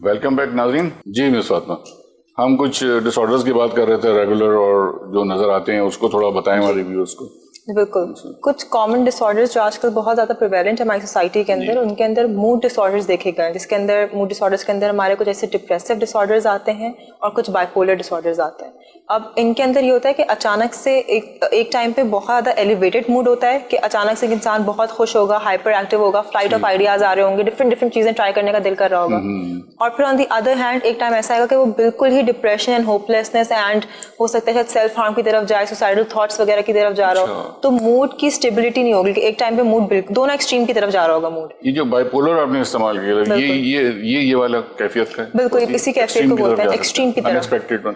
Welcome back नाज़रीन। जी miss Fatima, हम कुछ डिसऑर्डर्स की बात कर रहे थे रेगुलर, और जो नज़र आते हैं उसको थोड़ा बताएं हमारे व्यूअर्स को। बिल्कुल, कुछ कॉमन डिसऑर्डर्स जो आजकल बहुत ज़्यादा प्रिवेलेंट है हमारी सोसाइटी के अंदर, उनके अंदर मूड डिसऑर्डर्स देखे गए हैं, जिसके अंदर मूड डिसऑर्डर्स के अंदर हमारे कुछ ऐसे डिप्रेसिव डिसऑर्डर्स आते हैं और कुछ बाइपोलर डिसऑर्डर्स आते हैं। अब इनके अंदर ये होता है कि अचानक से एक टाइम पे बहुत ज़्यादा एलिवेटेड मूड होता है कि अचानक से इंसान बहुत खुश होगा, हाइपर एक्टिव होगा, फ्लाइट ऑफ आइडियाज आ रहे होंगे, डिफरेंट चीज़ें ट्राई करने का दिल कर रहा होगा। और फिर ऑन दी अदर हैंड एक टाइम ऐसा आएगा कि वो बिल्कुल ही डिप्रेशन एंड होपलेसनेस एंड हो सकता है सेल्फ हार्म की तरफ जाए, सुसाइडल थॉट्स वगैरह की तरफ जा रहा हो, तो मूड की स्टेबिलिटी नहीं होगी कि एक टाइम पे मूड दोनों एक्सट्रीम की तरफ जा रहा होगा मूड। ये जो बाइपोलर आपने इस्तेमाल किया, ये वाला कैफियत का है, बिल्कुल इसी कैफियत को बोलते हैं, एक्सट्रीम की तरफ, अनएक्सपेक्टेड वन।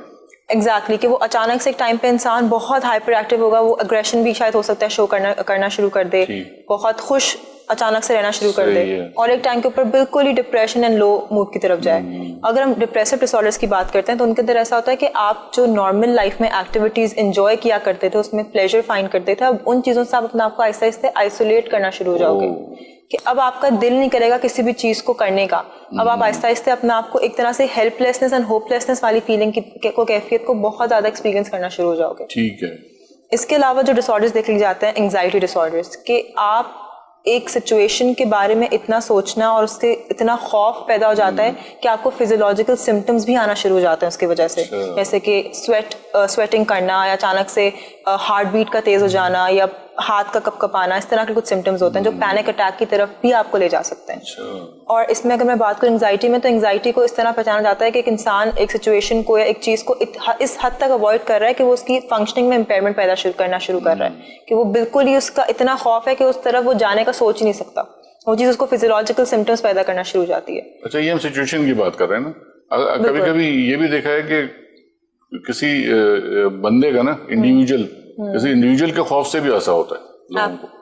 एग्जैक्टली कि वो अचानक से एक टाइम पे इंसान बहुत हाइपर एक्टिव होगा, वो अग्रेशन भी शायद हो सकता है शो करना शुरू कर दे, बहुत खुश अचानक से रहना शुरू कर दे, और एक टाइम के ऊपर बिल्कुल ही डिप्रेशन एंड लो मूड की तरफ जाए। अगर हम डिप्रेसिव डिसऑर्डर्स की बात करते हैं तो उनके अंदर ऐसा होता है कि आप जो नॉर्मल लाइफ में एक्टिविटीज एंजॉय किया करते थे, उसमें प्लेजर फाइंड करते थे, अब उन चीज़ों से आप अपने आप को आहिस्ते आहिस्ते आइसोलेट करना शुरू हो जाओगे कि अब आपका दिल नहीं करेगा किसी भी चीज़ को करने का। अब आप आहिस्ते आहिस्ते अपने आप को एक तरह से हेल्पलेसनेस एंड होपलेसनेस वाली फीलिंग को कैफियत को बहुत ज़्यादा एक्सपीरियंस करना शुरू हो जाओगे। ठीक है। इसके अलावा जो डिसऑर्डर्स देख लिए जाते हैं एंग्जाइटी डिसऑर्डर्स, कि आप एक सिचुएशन के बारे में इतना सोचना और उससे इतना खौफ पैदा हो जाता है कि आपको फिजियोलॉजिकल सिम्टम्स भी आना शुरू हो जाते हैं उसकी वजह से, जैसे कि स्वेटिंग करना, या अचानक से हार्ट बीट का तेज हो जाना, या हाथ का कपकपाना, इस तरह के कुछ सिम्टम्स होते हैं जो पैनिक अटैक की तरफ भी आपको ले जा सकते हैं। और इसमें अगर मैं बात करूँ एंग्जाइटी में, तो एंग्जाइटी को इस तरह पहचाना जाता है कि एक इंसान एक सिचुएशन को या एक चीज़ को इस हद तक अवॉइड कर रहा है कि वो उसकी फंक्शनिंग में इम्पेयरमेंट पैदा करना शुरू कर रहा है, कि वो बिल्कुल ही उसका इतना खौफ है कि उस तरफ वो जाने का सोच ही नहीं सकता, वो चीज़ उसको फिजियोलॉजिकल सिम्टम्स पैदा करना शुरू हो जाती है। अच्छा, ये हम सिचुएशन की बात कर रहे हैं ना, कभी कभी ये भी देखा है कि किसी बंदे का ना किसी इंडिविजुअल के खौफ से भी ऐसा होता है।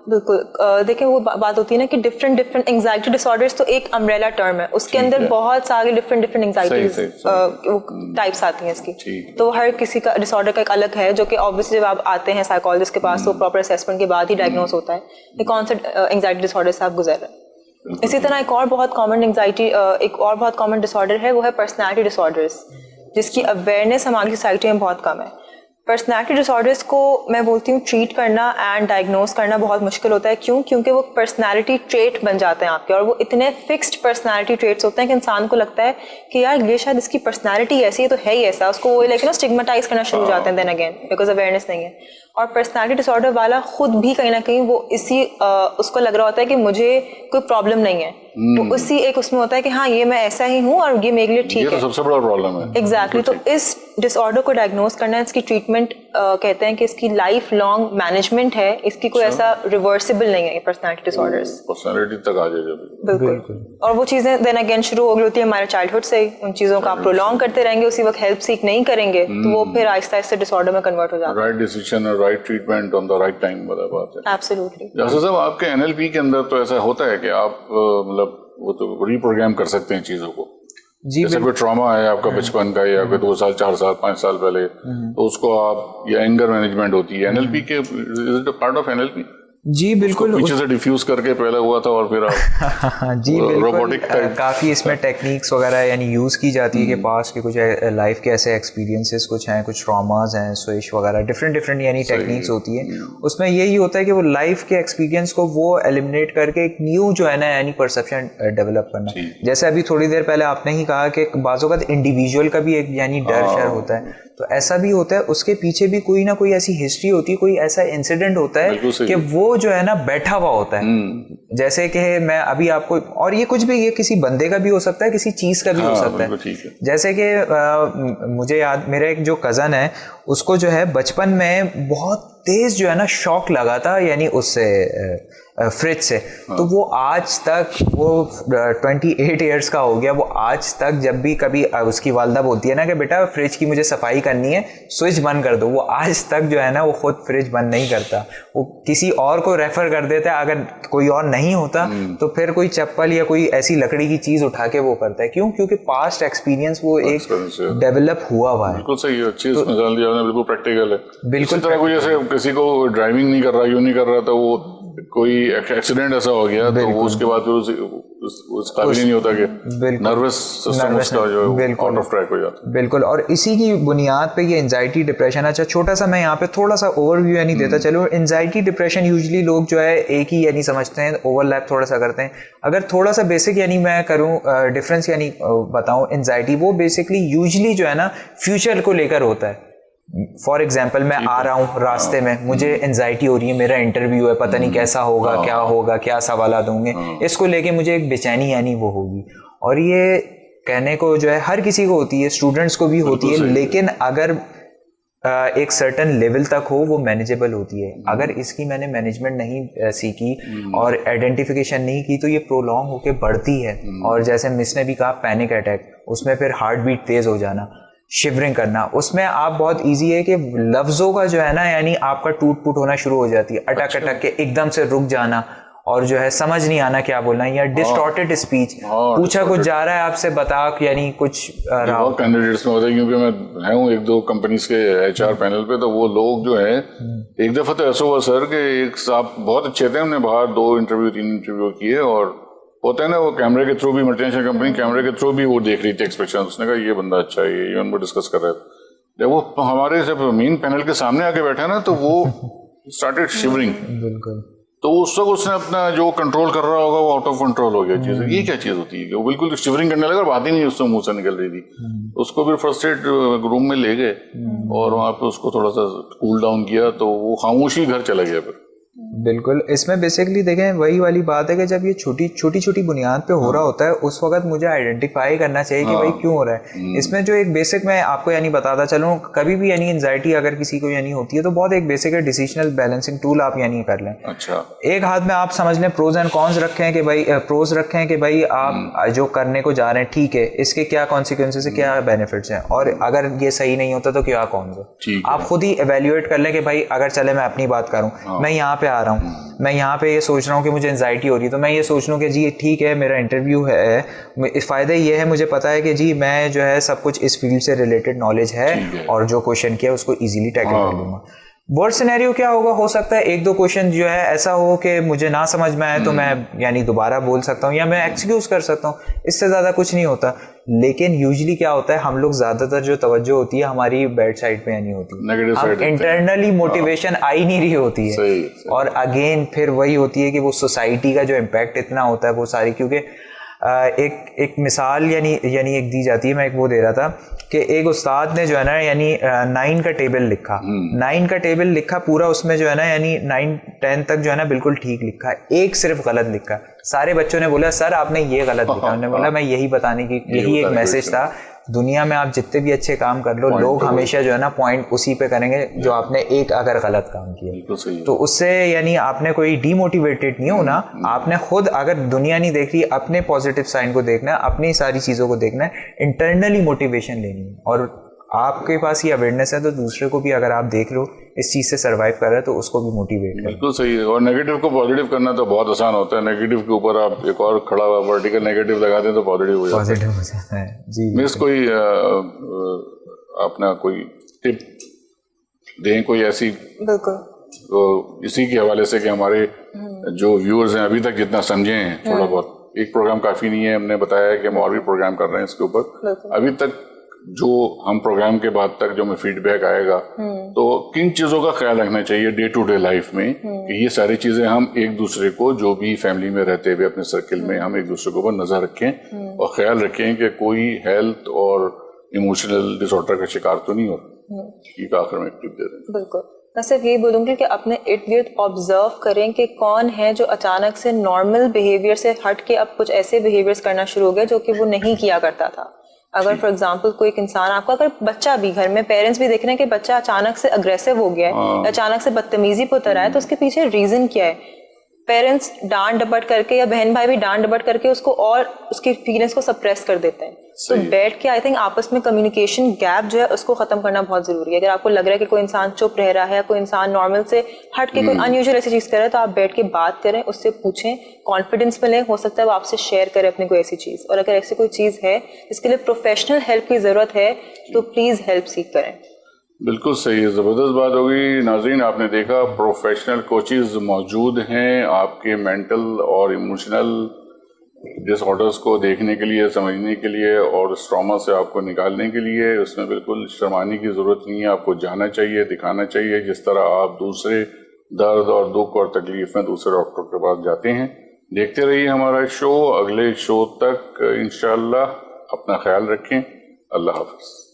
बिल्कुल, देखिए वो बात होती है ना कि डिफरेंट एंग्जाइटी डिसऑर्डर्स तो एक अम्ब्रेला टर्म है, उसके अंदर बहुत सारे डिफरेंट एंग्जाइटीज टाइप्स आती हैं इसकी, तो हर किसी का डिसऑर्डर का एक अलग है, जो कि ऑब्वियसली जब आप आते हैं साइकोलॉजिस्ट के पास तो प्रॉपर असेसमेंट के बाद ही डायग्नोस होता है कि कौन सा एंग्जाइटी डिसऑर्डर से आप गुजर रहे हैं। इसी तरह एक और बहुत कॉमन डिसऑर्डर है, वो है पर्सनैलिटी डिसऑर्डर्स, जिसकी अवेयरनेस हमारी सोसाइटी में बहुत कम है। पर्सनैलिटी डिसऑर्डर्स को मैं बोलती हूँ ट्रीट करना एंड डायग्नोस करना बहुत मुश्किल होता है। क्यों? क्योंकि वो पर्सनैलिटी ट्रेट बन जाते हैं आपके, और वो इतने फिक्स्ड पर्सनैलिटी ट्रेट्स होते हैं कि इंसान को लगता है कि यार ये शायद इसकी पर्सनैलिटी ऐसी है तो है ही ऐसा, उसको वो लेकिन स्टिग्मेटाइज करना शुरू हो जाते हैं देन अगेन बिकॉज अवेयरनेस नहीं है। और पर्सनैलिटी डिसऑर्डर वाला खुद भी कहीं ना कहीं वो उसको लग रहा होता है कि मुझे कोई प्रॉब्लम नहीं है, तो उसी एक उसमें होता है कि हाँ ये मैं ऐसा ही हूँ और ये मेरे लिए ठीक है। ये तो सबसे बड़ा प्रॉब्लम है। एग्जैक्टली। तो इस डिसऑर्डर को डायग्नोस करना, इसकी ट्रीटमेंट कहते हैं कि इसकी लाइफ लॉन्ग मैनेजमेंट है, इसकी कोई ऐसा रिवर्सिबल नहीं है पर्सनैलिटी डिसऑर्डर्स। पर्सनैलिटी तक आ जाएगा। बिल्कुल। और वो चीजें देन अगेन शुरू हो गई होती है हमारे चाइल्डहुड से ही, उन चीजों का आप प्रोलॉन्ग करते रहेंगे, उसी वक्त हेल्प सीख नहीं करेंगे तो वो फिर आहिस्ता आहिस्ता डिसऑर्डर में कन्वर्ट हो जाता है। राइट डिसीजन और right treatment on the right time वाला बात है। एब्सोल्युटली। जैसे साहब आपके एनएलपी के अंदर तो ऐसा होता है कि आप मतलब वो तो रीप्रोग्राम कर सकते हैं चीजों को। जी, जैसे कोई ट्रॉमा है आपका बचपन का, या कोई 2 साल 4 साल 5 साल पहले, तो उसको आप, या एंगर मैनेजमेंट होती है एनएलपी के, is it a part of NLP? जी बिल्कुल, पीछे से डिफ्यूज करके पहले हुआ था और फिर आप जी बिल्कुल, काफ़ी इसमें टेक्निक्स वगैरह यानी यूज़ की जाती है कि पास्ट के कुछ लाइफ के ऐसे एक्सपीरियंसेस कुछ हैं, कुछ ट्रॉमास हैं, स्विच वगैरह डिफरेंट यानी टेक्निक्स होती है। उसमें यही होता है कि वो लाइफ के एक्सपीरियंस को वो एलिमिनेट करके एक न्यू जो है ना यानी परसेप्शन डेवलप करना। जैसे अभी थोड़ी देर पहले आपने ही कहा कि बाज़ों का इंडिविजुअल का भी एक यानी डर शर होता है, तो ऐसा भी होता है, उसके पीछे भी कोई ना कोई ऐसी हिस्ट्री होती है, कोई ऐसा इंसिडेंट होता है कि वो जो है ना बैठा हुआ होता है। जैसे कि मैं अभी आपको, और ये कुछ भी, ये किसी बंदे का भी हो सकता है, किसी चीज का भी हो सकता है। जैसे कि मुझे याद, मेरा एक जो कजन है उसको जो है बचपन में बहुत तेज जो है ना शॉक लगा था यानी उससे फ्रिज से, तो वो आज तक, वो 28 ईयर्स का हो गया, वो आज तक जब भी कभी उसकी वालदा बोलती है ना कि बेटा फ्रिज की मुझे सफाई करनी है, स्विच बंद कर दो, वो आज तक जो है ना वो खुद फ्रिज बंद नहीं करता, वो किसी और को रेफर कर देता है। अगर कोई और नहीं होता तो फिर कोई चप्पल या कोई ऐसी लकड़ी की चीज उठा के वो करता है। क्यों? क्योंकि पास्ट एक्सपीरियंस वो एक डेवलप हुआ है। बिल्कुल सही, अच्छी मिसाल दी आपने, बिल्कुल प्रैक्टिकल है। बिल्कुल तरह कोई जैसे किसी को ड्राइविंग नहीं कर रहा, यूं नहीं कर रहा था, वो कोई एक्सीडेंट ऐसा हो गया तो वो उसके बाद फिर उस काबिल ही नहीं होता कि नर्वस सिस्टम उसका जो आउट ऑफ ट्रैक हो जाता है। बिल्कुल, और इसी की बुनियाद पे ये एंजाइटी डिप्रेशन, अच्छा छोटा सा मैं यहाँ पे थोड़ा सा ओवरव्यू यानी देता चलो। एंजाइटी डिप्रेशन यूजुअली लोग जो है एक ही यानी समझते हैं, ओवरलैप थोड़ा सा करते हैं। अगर थोड़ा सा बेसिक यानी मैं करूँ डिफरेंस यानी बताऊँ, एंजाइटी वो बेसिकली यूजुअली जो है ना फ्यूचर को लेकर होता है। फॉर एग्जाम्पल मैं आ रहा हूँ रास्ते में, मुझे एंजाइटी हो रही है, मेरा इंटरव्यू है, पता नहीं कैसा होगा, क्या होगा, क्या सवाल होंगे, इसको लेके मुझे एक बेचैनी यानी वो होगी। और ये कहने को जो है हर किसी को होती है, स्टूडेंट्स को भी होती है, लेकिन अगर एक सर्टन लेवल तक हो वो मैनेजेबल होती है। अगर इसकी मैंने मैनेजमेंट नहीं सीखी और आइडेंटिफिकेशन नहीं की तो ये प्रोलॉन्ग होके बढ़ती है। और जैसे मिस ने भी कहा पैनिक अटैक, उसमें फिर हार्ट बीट तेज हो जाना, शिवरिंग करना, उसमें आप बहुत इजी है कि लफ्जों का जो है ना यानी आपका टूट फूट होना शुरू हो जाती है, अटक अटक के एकदम से रुक जाना और जो है समझ नहीं आना क्या बोलना है, या डिस्टॉर्टेड स्पीच, पूछा कुछ जा रहा है आपसे बता यानी कुछ कैंडिडेट्स में होता है। क्योंकि मैं हूँ एक दो कंपनीज के HR पैनल पे, तो वो लोग जो है एक दफा तो ऐसा हुआ सर कि एक साहब बहुत अच्छे थे, हमने बाहर 2 इंटरव्यू 3 इंटरव्यू किए, और होता है ना वो कैमरे के थ्रू भी, मल्टीनेशनल कंपनी कैमरे के थ्रू भी वो देख रही थी एक्सपेक्टेशन। उसने कहा ये बंदा अच्छा है, ये उनको डिस्कस कर रहे थे। जब वो हमारे जब मेन पैनल के सामने आके बैठा ना तो वो स्टार्टेड शिवरिंग। बिल्कुल, तो उस वक्त उसने अपना जो कंट्रोल कर रहा होगा वो आउट ऑफ कंट्रोल हो गया चीज। ये क्या चीज होती है? वो बिल्कुल शिवरिंग करने लगा, बात ही नहीं उससे मुंह से निकल रही थी। उसको फिर फर्स्ट एड रूम में ले गए और वहां पे उसको थोड़ा सा कूल डाउन किया, तो वो खामोशी घर चला गया फिर। बिल्कुल, इसमें बेसिकली देखें वही वाली बात है कि जब ये छोटी छोटी बुनियाद पे हो रहा होता है उस वक्त मुझे आइडेंटिफाई करना चाहिए कि भाई क्यों हो रहा है। इसमें जो एक बेसिक मैं आपको यानी बताता चलूँ, कभी भी यानी एंजाइटी अगर किसी को यानी होती है तो बहुत एक बेसिक है डिसीजनल बैलेंसिंग टूल आप यानी कर लें। अच्छा, एक हाथ में आप समझ लें प्रोज एंड कॉन्स रखे हैं कि भाई प्रोज रखे हैं कि भाई आप जो करने को जा रहे हैं ठीक है, इसके क्या कॉन्सिक्वेंसेस है, क्या बेनिफिट्स हैं, और अगर ये सही नहीं होता तो क्या कौन से, आप खुद ही इवेल्युएट कर लें कि भाई अगर चले मैं अपनी बात करूँ, मैं यहाँ पे आ रहा हूँ, मैं यहाँ पे ये सोच रहा हूँ कि मुझे एंजाइटी हो रही है, तो मैं ये सोच लूँ कि जी ठीक है मेरा इंटरव्यू है, फ़ायदा ये है मुझे पता है कि जी मैं जो है सब कुछ इस फील्ड से रिलेटेड नॉलेज है और जो क्वेश्चन किया उसको इजीली टैकल कर लूँगा। वर्स्ट सिनेरियो क्या होगा, हो सकता है 1-2 क्वेश्चन जो है ऐसा हो कि मुझे ना समझ में आए तो मैं यानी दोबारा बोल सकता हूँ या मैं एक्सक्यूज कर सकता हूँ, इससे ज़्यादा कुछ नहीं होता। लेकिन यूजुअली क्या होता है, हम लोग ज़्यादातर जो तवज्जो होती है हमारी बैड साइड पे नहीं होती, हम इंटरनली मोटिवेशन आ ही नहीं रही होती है। सही। और अगेन फिर वही होती है कि वो सोसाइटी का जो इम्पैक्ट इतना होता है वो सारी, क्योंकि एक मिसाल यानी एक दी जाती है, मैं एक वो दे रहा था कि एक उस्ताद ने जो है ना यानी 9 का टेबल लिखा, 9 का टेबल लिखा पूरा, उसमें जो है ना यानी 9-10 तक जो है ना बिल्कुल ठीक लिखा, एक सिर्फ गलत लिखा। सारे बच्चों ने बोला सर आपने ये गलत लिखा। उन्होंने बोला मैं यही बताने की, यही एक मैसेज था, दुनिया में आप जितने भी अच्छे काम कर लो लोग हमेशा जो है ना पॉइंट उसी पे करेंगे जो आपने एक अगर गलत काम किया, तो उससे यानी आपने कोई डीमोटिवेटेड नहीं होना, आपने खुद अगर दुनिया नहीं देख रही अपने पॉजिटिव साइन को देखना है, अपनी सारी चीजों को देखना है, इंटरनली मोटिवेशन लेनी है, और आपके पास ये अवेयरनेस है तो दूसरे को भी अगर आप देख लो इस चीज से सरवाइव कर रहे हैं तो उसको भी मोटिवेट करें। बिल्कुल सही है। और नेगेटिव को पॉजिटिव करना तो बहुत आसान होता है, नेगेटिव के ऊपर आप एक और खड़ा हुआ वर्टिकल नेगेटिव लगा दें तो पॉजिटिव हो जाता है। जी मिस, कोई अपना कोई टिप दें कोई ऐसी? बिल्कुल, तो इसी के हवाले से कि हमारे जो व्यूअर्स हैं अभी तक जितना समझे हैं थोड़ा बहुत, एक प्रोग्राम काफी नहीं है, हमने बताया कि हम और भी प्रोग्राम कर रहे हैं इसके ऊपर। अभी तक जो हम प्रोग्राम के बाद तक जो हमें फीडबैक आएगा, तो किन चीजों का ख्याल रखना चाहिए डे टू डे लाइफ में कि ये सारी चीजें हम एक दूसरे को, जो भी फैमिली में रहते हुए अपने सर्किल में, हम एक दूसरे के ऊपर नजर रखें और ख्याल रखें कि कोई हेल्थ और इमोशनल डिसऑर्डर का शिकार तो नहीं हो रहा। आखिर में टिप दे दें। बिल्कुल, मैं सिर्फ यही बोलूंगी कि अपने इर्द गिर्द ऑब्जर्व करें कि कौन है जो अचानक से नॉर्मल बिहेवियर से हट के अब कुछ ऐसे बिहेवियर्स करना शुरू हो गए जो कि वो नहीं किया करता था। अगर फॉर एग्जांपल कोई एक इंसान आपको, अगर बच्चा भी घर में पेरेंट्स भी देख रहे हैं कि बच्चा अचानक से अग्रेसिव हो गया है, अचानक से बदतमीजी पे उतर आया, तो उसके पीछे रीजन क्या है? पेरेंट्स डांट डपट करके या बहन भाई भी डांट डपट करके उसको और उसकी फीलिंग्स को सप्रेस कर देते हैं। तो बैठ के आई थिंक आपस में कम्युनिकेशन गैप जो है उसको खत्म करना बहुत जरूरी है। अगर आपको लग रहा है कि कोई इंसान चुप रह रहा है या कोई इंसान नॉर्मल से हट के कोई अनयूजुअल ऐसी चीज कर रहा है, तो आप बैठ के बात करें, उससे पूछें, कॉन्फिडेंस मिले, हो सकता है वो आपसे शेयर करे अपनी कोई ऐसी चीज। और अगर ऐसी कोई चीज है जिसके लिए प्रोफेशनल हेल्प की जरूरत है तो प्लीज हेल्प सीख करें। बिल्कुल सही है, ज़बरदस्त बात होगी। नाज़रीन, आपने देखा प्रोफेशनल कोचेज़ मौजूद हैं आपके मेंटल और इमोशनल डिसऑर्डर्स को देखने के लिए, समझने के लिए और उस ट्रॉमा से आपको निकालने के लिए उसमें बिल्कुल शर्माने की ज़रूरत नहीं है। आपको जाना चाहिए, दिखाना चाहिए, जिस तरह आप दूसरे दर्द और दुख और तकलीफ में दूसरे डॉक्टर के पास जाते हैं। देखते रहिए हमारा शो। अगले शो तक इंशाअल्लाह अपना ख्याल रखें। अल्लाह हाफ़िज़।